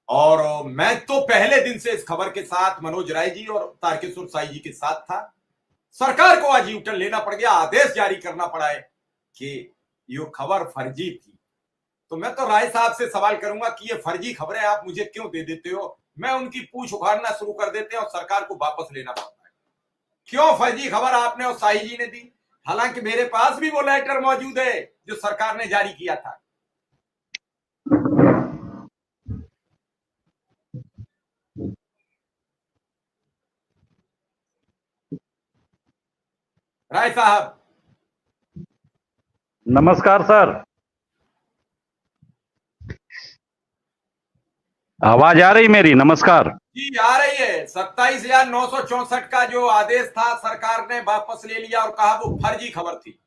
और मैं तो पहले दिन से इस खबर के साथ मनोज राय जी और तारकेश्वर साई जी के साथ था। सरकार को आज यूटर्न लेना पड़ गया, आदेश जारी करना पड़ा है कि ये खबर फर्जी थी। तो मैं तो राय साहब से सवाल करूंगा कि ये फर्जी खबरें आप मुझे क्यों दे देते हो? मैं उनकी पूछ उखाड़ना शुरू कर देते हैं और सरकार को वापस लेना पड़ता है। क्यों फर्जी खबर आपने और साई जी ने दी? हालांकि मेरे पास भी वो लेटर मौजूद है जो सरकार ने जारी किया था। राय साहब, नमस्कार सर, आवाज आ रही मेरी? नमस्कार जी आ रही है। 27,964 का जो आदेश था सरकार ने वापस ले लिया और कहा वो फर्जी खबर थी।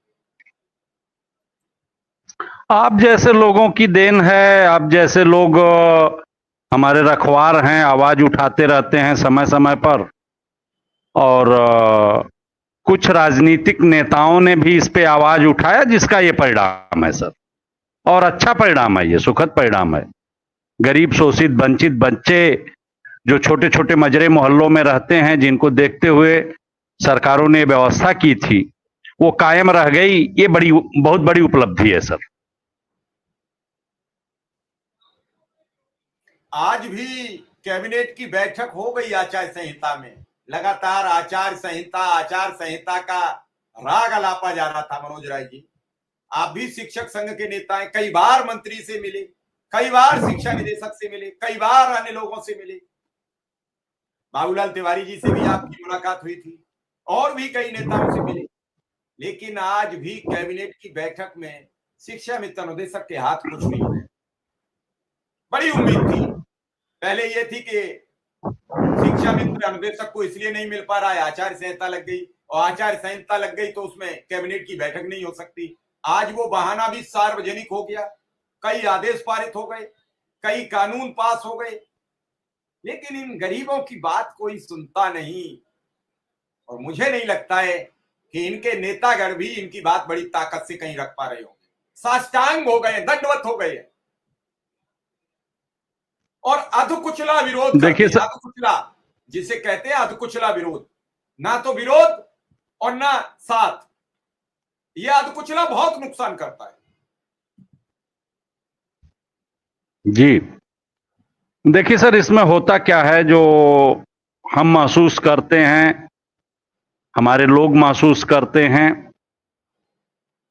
आप जैसे लोगों की देन है। आप जैसे लोग हमारे रखवार हैं, आवाज उठाते रहते हैं समय समय पर। और कुछ राजनीतिक नेताओं ने भी इस पे आवाज उठाया, जिसका ये परिणाम है सर। और अच्छा परिणाम है, ये सुखद परिणाम है। गरीब, शोषित, वंचित बच्चे जो छोटे छोटे मजरे मोहल्लों में रहते हैं, जिनको देखते हुए सरकारों ने व्यवस्था की थी, वो कायम रह गई। ये बहुत बड़ी उपलब्धि है सर। आज भी कैबिनेट की बैठक हो गई आचार संहिता में। लगातार आचार संहिता का राग अलापा जा रहा था। मनोज राय जी, आप भी शिक्षक संघ के नेता हैं, कई बार मंत्री से मिले, कई बार शिक्षा निदेशक से मिले, कई बार अन्य लोगों से मिले। बाबूलाल तिवारी जी से भी आपकी मुलाकात हुई थी और भी कई नेताओं से मिले। लेकिन आज भी कैबिनेट की बैठक में शिक्षा मित्र अनुदेशक के हाथ कुछ नहीं है। बड़ी उम्मीद थी, पहले ये थी कि शिक्षा मित्र अनुदेशक को इसलिए नहीं मिल पा रहा है, आचार संहिता लग गई, और आचार संहिता लग गई तो उसमें कैबिनेट की बैठक नहीं हो सकती। आज वो बहाना भी सार्वजनिक हो गया, कई आदेश पारित हो गए, कई कानून पास हो गए, लेकिन इन गरीबों की बात कोई सुनता नहीं। और मुझे नहीं लगता है कि इनके नेतागण भी इनकी बात बड़ी ताकत से कहीं रख पा रहे होंगे। साष्टांग हो गए, दंडवत हो गए और अधकुचला विरोध करते देखिए हैं। सर, अधकुचला जिसे कहते हैं, अधकुचला विरोध, ना तो विरोध और ना साथ। यह अधकुचला बहुत नुकसान करता है। जी देखिए सर, इसमें होता क्या है, जो हम महसूस करते हैं, हमारे लोग महसूस करते हैं।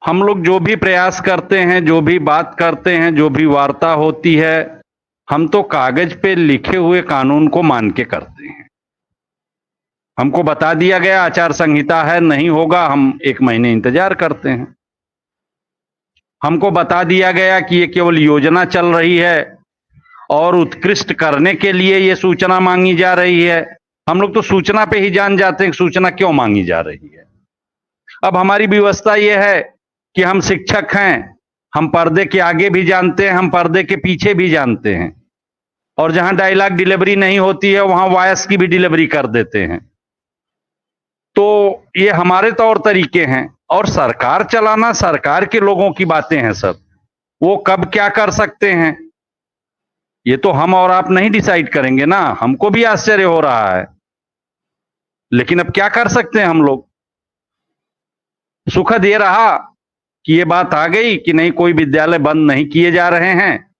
हम लोग जो भी प्रयास करते हैं, जो भी बात करते हैं, जो भी वार्ता होती है, हम तो कागज पे लिखे हुए कानून को मान के करते हैं। हमको बता दिया गया आचार संहिता है, नहीं होगा, हम 1 महीने इंतजार करते हैं। हमको बता दिया गया कि ये केवल योजना चल रही है और उत्कृष्ट करने के लिए ये सूचना मांगी जा रही है। हम लोग तो सूचना पे ही जान जाते हैं कि सूचना क्यों मांगी जा रही है। अब हमारी व्यवस्था यह है कि हम शिक्षक हैं, हम पर्दे के आगे भी जानते हैं, हम पर्दे के पीछे भी जानते हैं। और जहां डायलॉग डिलीवरी नहीं होती है, वहां वॉयस की भी डिलीवरी कर देते हैं। तो ये हमारे तौर तरीके हैं। और सरकार चलाना सरकार के लोगों की बातें हैं सर। वो कब क्या कर सकते हैं, ये तो हम और आप नहीं डिसाइड करेंगे ना। हमको भी आश्चर्य हो रहा है, लेकिन अब क्या कर सकते हैं हम लोग। सुखद ये रहा कि ये बात आ गई कि नहीं, कोई विद्यालय बंद नहीं किए जा रहे हैं,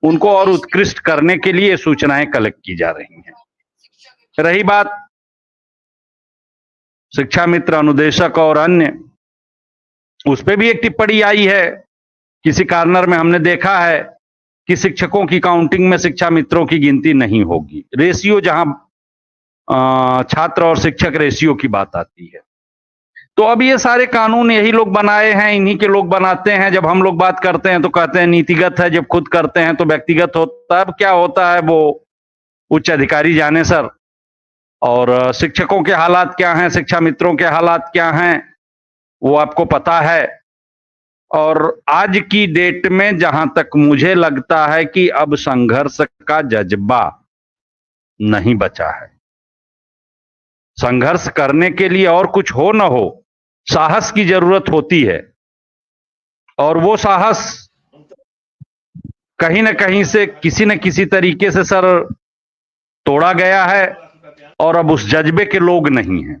उनको और उत्कृष्ट करने के लिए सूचनाएं कलेक्ट की जा रही हैं। रही बात शिक्षा मित्र अनुदेशक और अन्य, उस पर भी एक टिप्पणी आई है। किसी कार्नर में हमने देखा है कि शिक्षकों की काउंटिंग में शिक्षा मित्रों की गिनती नहीं होगी। रेशियो, जहां छात्र और शिक्षक रेशियो की बात आती है। तो अब ये सारे कानून यही लोग बनाए हैं, इन्हीं के लोग बनाते हैं। जब हम लोग बात करते हैं तो कहते हैं नीतिगत है, जब खुद करते हैं तो व्यक्तिगत होता है। अब क्या होता है वो उच्च अधिकारी जाने सर। और शिक्षकों के हालात क्या हैं, शिक्षा मित्रों के हालात क्या हैं, वो आपको पता है। और आज की डेट में जहां तक मुझे लगता है कि अब संघर्ष का जज्बा नहीं बचा है। संघर्ष करने के लिए और कुछ हो न हो, साहस की जरूरत होती है। और वो साहस कहीं ना कहीं से किसी न किसी तरीके से सर तोड़ा गया है और अब उस जज्बे के लोग नहीं हैं।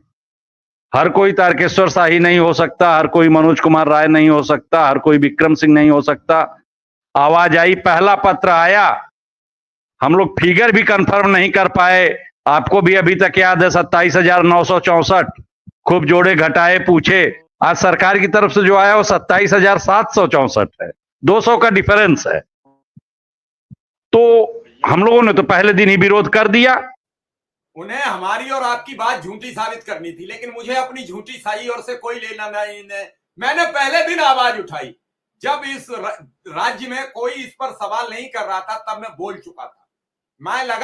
हर कोई तारकेश्वर शाही नहीं हो सकता, हर कोई मनोज कुमार राय नहीं हो सकता, हर कोई विक्रम सिंह नहीं हो सकता। आवाज आई, पहला पत्र आया, हम लोग फिगर भी कंफर्म नहीं कर पाए। आपको भी अभी तक याद है 27,964, खूब जोड़े घटाए पूछे। आज सरकार की तरफ से जो आया वो 27,764 है, 200 का डिफरेंस है। तो हम लोगों ने तो पहले दिन ही विरोध कर दिया। उन्हें हमारी और आपकी बात झूठी साबित करनी थी, लेकिन मुझे अपनी झूठी सही और से कोई लेना नहीं। मैंने पहले दिन आवाज उठाई जब इस राज्य में कोई इस पर सवाल नहीं कर रहा था, तब मैं बोल चुका था। मैं लगा